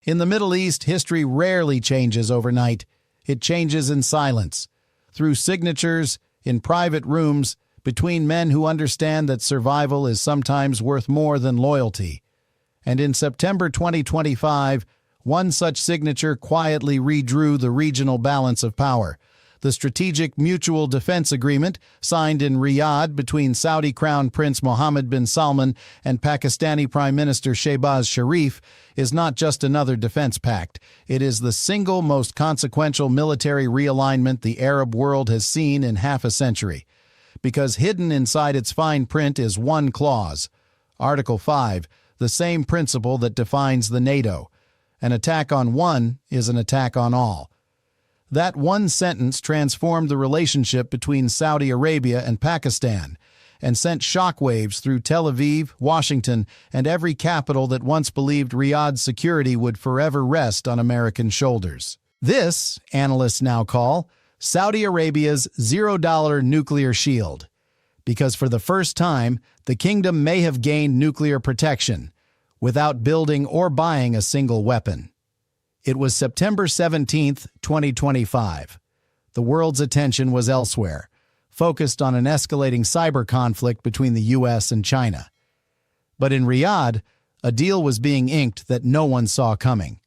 In the Middle East, history rarely changes overnight. It changes in silence, through signatures, in private rooms, between men who understand that survival is sometimes worth more than loyalty. And in September 2025, one such signature quietly redrew the regional balance of power. The Strategic Mutual Defense Agreement, signed in Riyadh between Saudi Crown Prince Mohammed bin Salman and Pakistani Prime Minister Shehbaz Sharif, is not just another defense pact. It is the single most consequential military realignment the Arab world has seen in half a century. Because hidden inside its fine print is one clause, Article 5, the same principle that defines the NATO. An attack on one is an attack on all. That one sentence transformed the relationship between Saudi Arabia and Pakistan and sent shockwaves through Tel Aviv, Washington, and every capital that once believed Riyadh's security would forever rest on American shoulders. This, analysts now call, Saudi Arabia's $0 nuclear shield. Because for the first time, the kingdom may have gained nuclear protection without building or buying a single weapon. It was September 17, 2025. The world's attention was elsewhere, focused on an escalating cyber conflict between the U.S. and China. But in Riyadh, a deal was being inked that no one saw coming.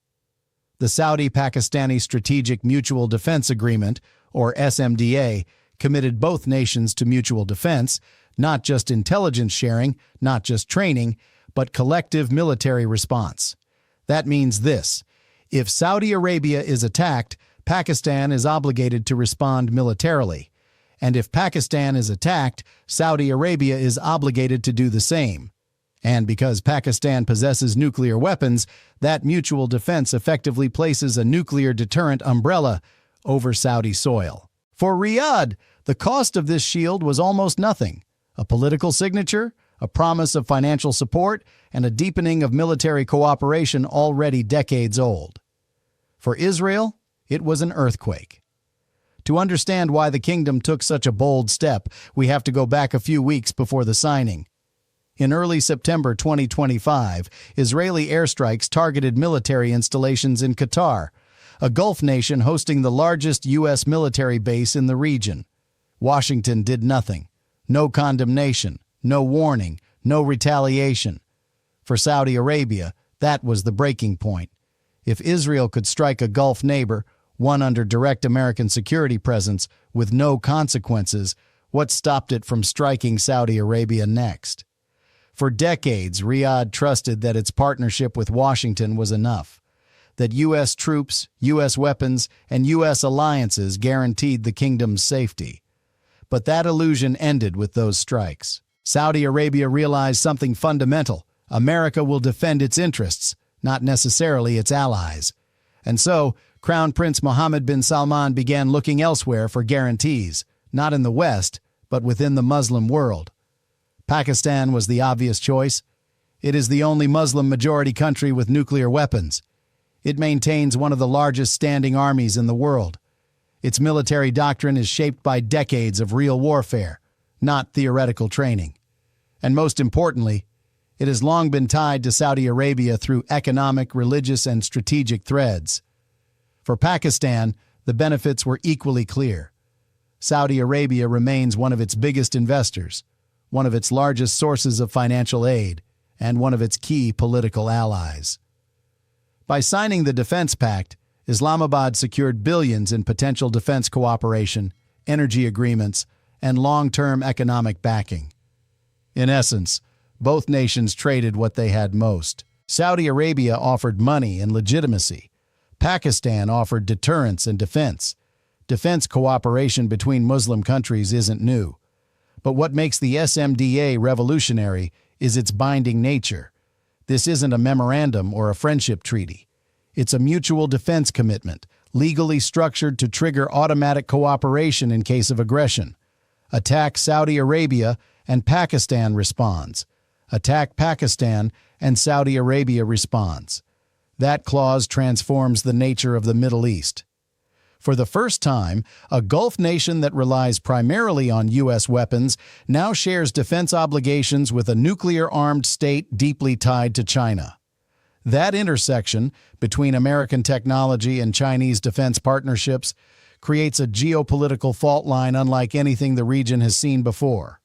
The Saudi-Pakistani Strategic Mutual Defense Agreement, or SMDA, committed both nations to mutual defense, not just intelligence sharing, not just training, but collective military response. That means this: if Saudi Arabia is attacked, Pakistan is obligated to respond militarily. And if Pakistan is attacked, Saudi Arabia is obligated to do the same. And because Pakistan possesses nuclear weapons, that mutual defense effectively places a nuclear deterrent umbrella over Saudi soil. For Riyadh, the cost of this shield was almost nothing: a political signature, a promise of financial support, and a deepening of military cooperation already decades old. For Israel, it was an earthquake. To understand why the kingdom took such a bold step, we have to go back a few weeks before the signing. In early September 2025, Israeli airstrikes targeted military installations in Qatar, a Gulf nation hosting the largest U.S. military base in the region. Washington did nothing. No condemnation, no warning, no retaliation. For Saudi Arabia, that was the breaking point. If Israel could strike a Gulf neighbor, one under direct American security presence, with no consequences, what stopped it from striking Saudi Arabia next? For decades, Riyadh trusted that its partnership with Washington was enough, that U.S. troops, U.S. weapons, and U.S. alliances guaranteed the kingdom's safety. But that illusion ended with those strikes. Saudi Arabia realized something fundamental: America will defend its interests, not necessarily its allies. And so, Crown Prince Mohammed bin Salman began looking elsewhere for guarantees, not in the West, but within the Muslim world. Pakistan was the obvious choice. It is the only Muslim-majority country with nuclear weapons. It maintains one of the largest standing armies in the world. Its military doctrine is shaped by decades of real warfare, not theoretical training. And most importantly, it has long been tied to Saudi Arabia through economic, religious, and strategic threads. For Pakistan, the benefits were equally clear. Saudi Arabia remains one of its biggest investors, one of its largest sources of financial aid, and one of its key political allies. By signing the Defense Pact, Islamabad secured billions in potential defense cooperation, energy agreements, and long-term economic backing. In essence, both nations traded what they had most. Saudi Arabia offered money and legitimacy. Pakistan offered deterrence and defense. Defense cooperation between Muslim countries isn't new. But what makes the SMDA revolutionary is its binding nature. This isn't a memorandum or a friendship treaty. It's a mutual defense commitment, legally structured to trigger automatic cooperation in case of aggression. Attack Saudi Arabia and Pakistan responds. Attack Pakistan and Saudi Arabia responds. That clause transforms the nature of the Middle East. For the first time, a Gulf nation that relies primarily on U.S. weapons now shares defense obligations with a nuclear-armed state deeply tied to China. That intersection between American technology and Chinese defense partnerships creates a geopolitical fault line unlike anything the region has seen before.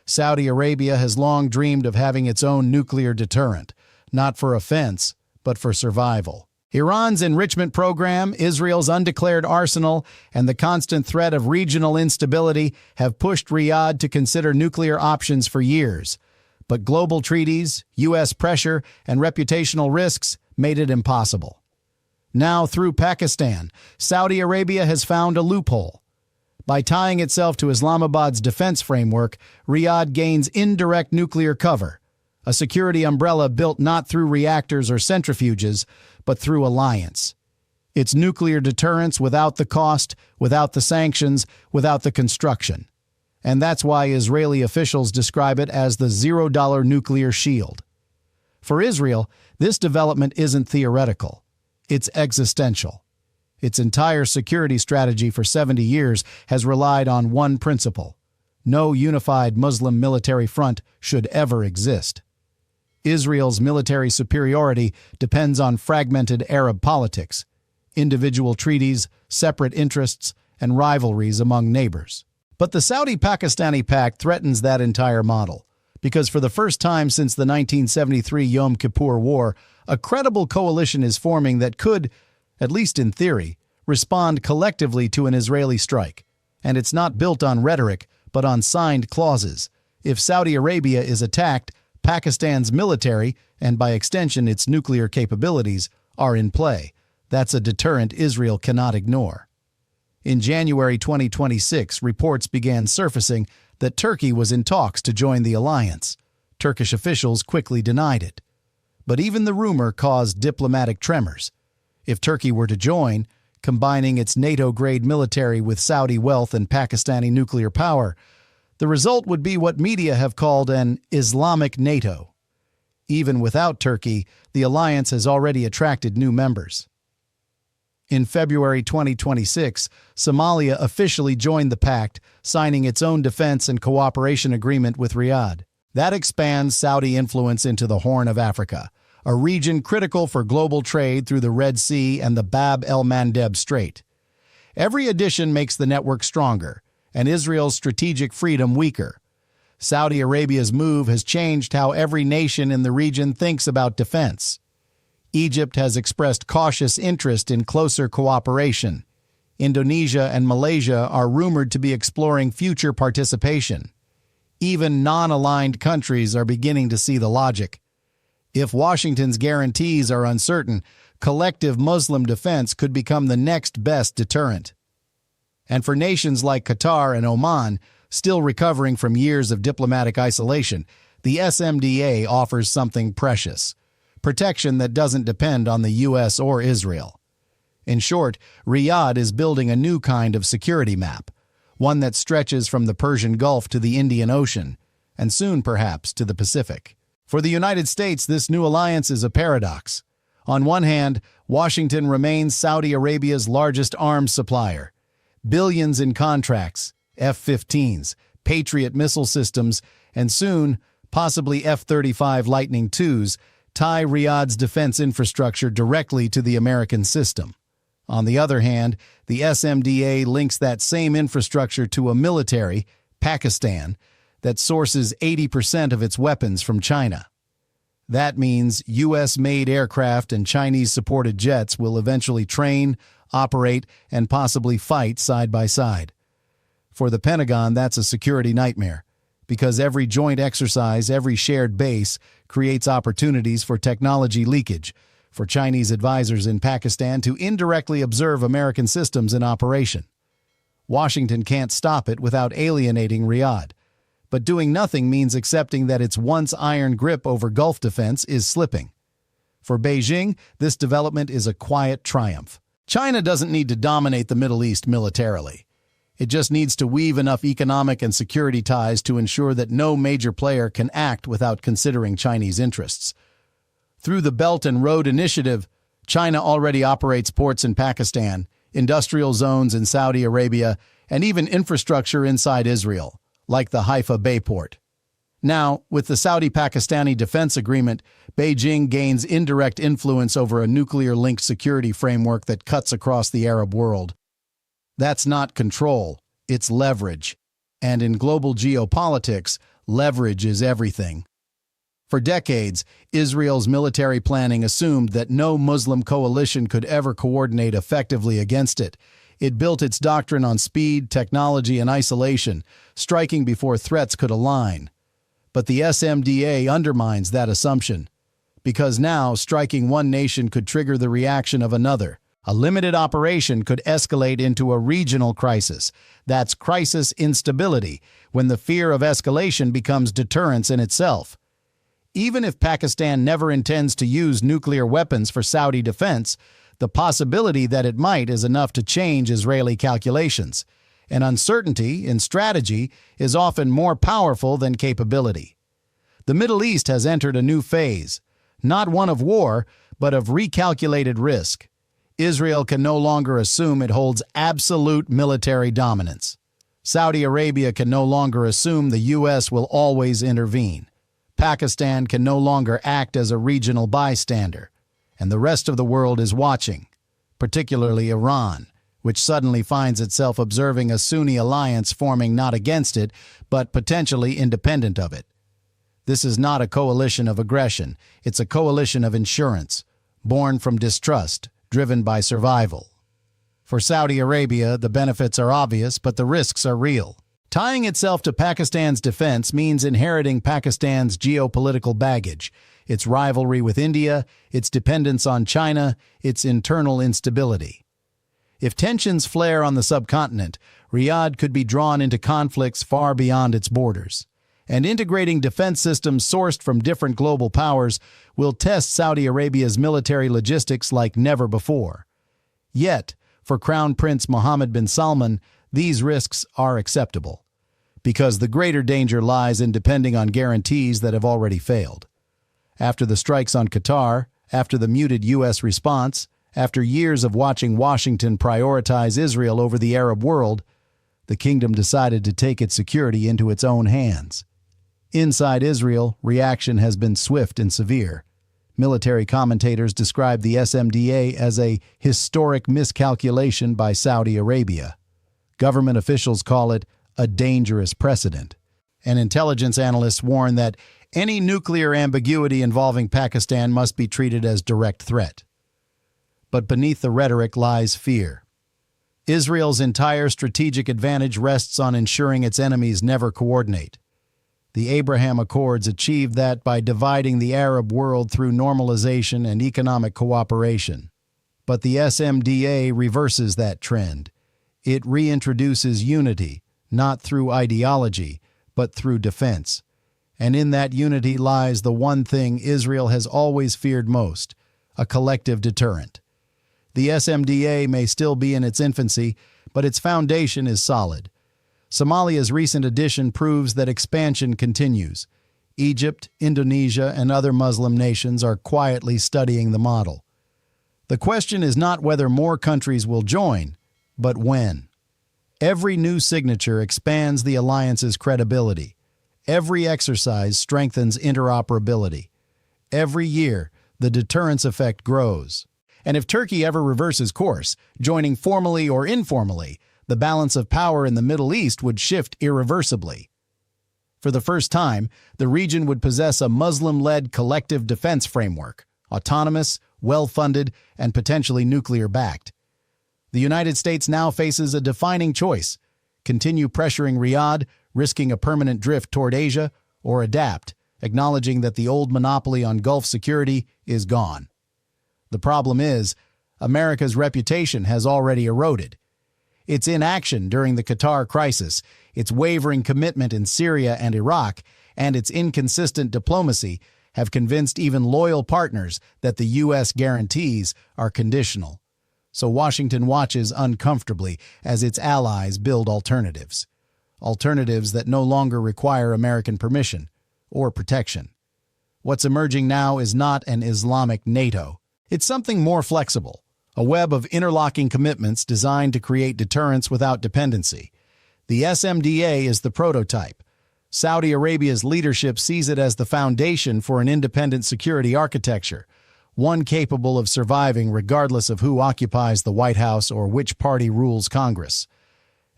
Saudi Arabia has long dreamed of having its own nuclear deterrent, not for offense, but for survival. Iran's enrichment program, Israel's undeclared arsenal, and the constant threat of regional instability have pushed Riyadh to consider nuclear options for years. But global treaties, U.S. pressure, and reputational risks made it impossible. Now, through Pakistan, Saudi Arabia has found a loophole. By tying itself to Islamabad's defense framework, Riyadh gains indirect nuclear cover, a security umbrella built not through reactors or centrifuges, but through alliance. It's nuclear deterrence without the cost, without the sanctions, without the construction. And that's why Israeli officials describe it as the $0 nuclear shield. For Israel, this development isn't theoretical. It's existential. Its entire security strategy for 70 years has relied on one principle: no unified Muslim military front should ever exist. Israel's military superiority depends on fragmented Arab politics, individual treaties, separate interests, and rivalries among neighbors. But the Saudi-Pakistani pact threatens that entire model, because for the first time since the 1973 Yom Kippur War, a credible coalition is forming that could, at least in theory, respond collectively to an Israeli strike. And it's not built on rhetoric, but on signed clauses. If Saudi Arabia is attacked, Pakistan's military, and by extension its nuclear capabilities, are in play. That's a deterrent Israel cannot ignore. In January 2026, reports began surfacing that Turkey was in talks to join the alliance. Turkish officials quickly denied it. But even the rumor caused diplomatic tremors. If Turkey were to join, combining its NATO-grade military with Saudi wealth and Pakistani nuclear power, the result would be what media have called an Islamic NATO. Even without Turkey, the alliance has already attracted new members. In February 2026, Somalia officially joined the pact, signing its own defense and cooperation agreement with Riyadh. That expands Saudi influence into the Horn of Africa, a region critical for global trade through the Red Sea and the Bab el-Mandeb Strait. Every addition makes the network stronger, and Israel's strategic freedom weaker. Saudi Arabia's move has changed how every nation in the region thinks about defense. Egypt has expressed cautious interest in closer cooperation. Indonesia and Malaysia are rumored to be exploring future participation. Even non-aligned countries are beginning to see the logic. If Washington's guarantees are uncertain, collective Muslim defense could become the next best deterrent. And for nations like Qatar and Oman, still recovering from years of diplomatic isolation, the SMDA offers something precious: protection that doesn't depend on the U.S. or Israel. In short, Riyadh is building a new kind of security map, one that stretches from the Persian Gulf to the Indian Ocean, and soon perhaps to the Pacific. For the United States, this new alliance is a paradox. On one hand, Washington remains Saudi Arabia's largest arms supplier. Billions in contracts, F-15s, Patriot missile systems, and soon, possibly F-35 Lightning IIs, tie Riyadh's defense infrastructure directly to the American system. On the other hand, the SMDA links that same infrastructure to a military, Pakistan, that sources 80% of its weapons from China. That means U.S.-made aircraft and Chinese-supported jets will eventually train, operate, and possibly fight side by side. For the Pentagon, that's a security nightmare, because every joint exercise, every shared base, creates opportunities for technology leakage, for Chinese advisors in Pakistan to indirectly observe American systems in operation. Washington can't stop it without alienating Riyadh. But doing nothing means accepting that its once iron grip over Gulf defense is slipping. For Beijing, this development is a quiet triumph. China doesn't need to dominate the Middle East militarily. It just needs to weave enough economic and security ties to ensure that no major player can act without considering Chinese interests. Through the Belt and Road Initiative, China already operates ports in Pakistan, industrial zones in Saudi Arabia, and even infrastructure inside Israel, like the Haifa Bayport. Now, with the Saudi-Pakistani defense agreement, Beijing gains indirect influence over a nuclear-linked security framework that cuts across the Arab world. That's not control, it's leverage. And in global geopolitics, leverage is everything. For decades, Israel's military planning assumed that no Muslim coalition could ever coordinate effectively against it. It built its doctrine on speed, technology, and isolation, striking before threats could align. But the SMDA undermines that assumption, because now striking one nation could trigger the reaction of another. A limited operation could escalate into a regional crisis. That's crisis instability, when the fear of escalation becomes deterrence in itself. Even if Pakistan never intends to use nuclear weapons for Saudi defense, the possibility that it might is enough to change Israeli calculations. And uncertainty in strategy is often more powerful than capability. The Middle East has entered a new phase, not one of war, but of recalculated risk. Israel can no longer assume it holds absolute military dominance. Saudi Arabia can no longer assume the U.S. will always intervene. Pakistan can no longer act as a regional bystander. And the rest of the world is watching, particularly Iran, which suddenly finds itself observing a Sunni alliance forming not against it, but potentially independent of it. This is not a coalition of aggression, it's a coalition of insurance, born from distrust, driven by survival. For Saudi Arabia, the benefits are obvious, but the risks are real. Tying itself to Pakistan's defense means inheriting Pakistan's geopolitical baggage, its rivalry with India, its dependence on China, its internal instability. If tensions flare on the subcontinent, Riyadh could be drawn into conflicts far beyond its borders. And integrating defense systems sourced from different global powers will test Saudi Arabia's military logistics like never before. Yet, for Crown Prince Mohammed bin Salman, these risks are acceptable, because the greater danger lies in depending on guarantees that have already failed. After the strikes on Qatar, after the muted U.S. response, after years of watching Washington prioritize Israel over the Arab world, the kingdom decided to take its security into its own hands. Inside Israel, reaction has been swift and severe. Military commentators describe the SMDA as a historic miscalculation by Saudi Arabia. Government officials call it a dangerous precedent. And intelligence analysts warn that any nuclear ambiguity involving Pakistan must be treated as direct threat. But beneath the rhetoric lies fear. Israel's entire strategic advantage rests on ensuring its enemies never coordinate. The Abraham Accords achieved that by dividing the Arab world through normalization and economic cooperation. But the SMDA reverses that trend. It reintroduces unity, not through ideology, but through defense. And in that unity lies the one thing Israel has always feared most, a collective deterrent. The SMDA may still be in its infancy, but its foundation is solid. Somalia's recent addition proves that expansion continues. Egypt, Indonesia, and other Muslim nations are quietly studying the model. The question is not whether more countries will join, but when. Every new signature expands the alliance's credibility. Every exercise strengthens interoperability. Every year, the deterrence effect grows. And if Turkey ever reverses course, joining formally or informally, the balance of power in the Middle East would shift irreversibly. For the first time, the region would possess a Muslim-led collective defense framework, autonomous, well-funded, and potentially nuclear-backed. The United States now faces a defining choice: continue pressuring Riyadh, risking a permanent drift toward Asia, or adapt, acknowledging that the old monopoly on Gulf security is gone. The problem is, America's reputation has already eroded. Its inaction during the Qatar crisis, its wavering commitment in Syria and Iraq, and its inconsistent diplomacy have convinced even loyal partners that the U.S. guarantees are conditional. So Washington watches uncomfortably as its allies build alternatives. Alternatives that no longer require American permission or protection. What's emerging now is not an Islamic NATO. It's something more flexible. A web of interlocking commitments designed to create deterrence without dependency. The SMDA is the prototype. Saudi Arabia's leadership sees it as the foundation for an independent security architecture, one capable of surviving regardless of who occupies the White House or which party rules Congress.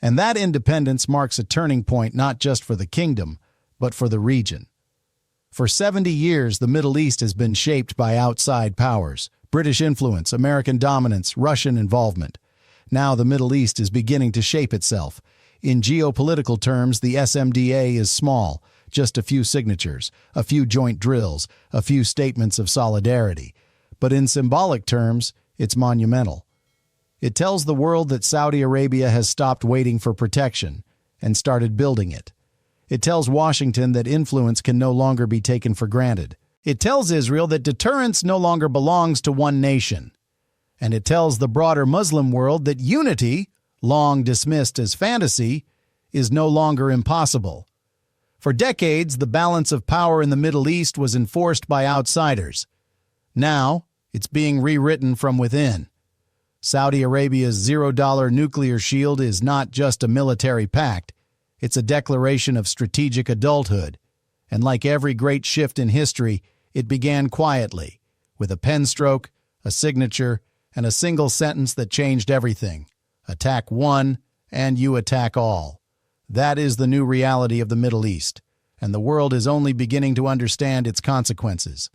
And that independence marks a turning point not just for the kingdom, but for the region. For 70 years, the Middle East has been shaped by outside powers, British influence, American dominance, Russian involvement. Now the Middle East is beginning to shape itself. In geopolitical terms, the SMDA is small, just a few signatures, a few joint drills, a few statements of solidarity. But in symbolic terms, it's monumental. It tells the world that Saudi Arabia has stopped waiting for protection and started building it. It tells Washington that influence can no longer be taken for granted. It tells Israel that deterrence no longer belongs to one nation. And it tells the broader Muslim world that unity, long dismissed as fantasy, is no longer impossible. For decades, the balance of power in the Middle East was enforced by outsiders. Now, it's being rewritten from within. Saudi Arabia's $0 nuclear shield is not just a military pact. It's a declaration of strategic adulthood. And like every great shift in history, it began quietly, with a pen stroke, a signature, and a single sentence that changed everything. Attack one, and you attack all. That is the new reality of the Middle East, and the world is only beginning to understand its consequences.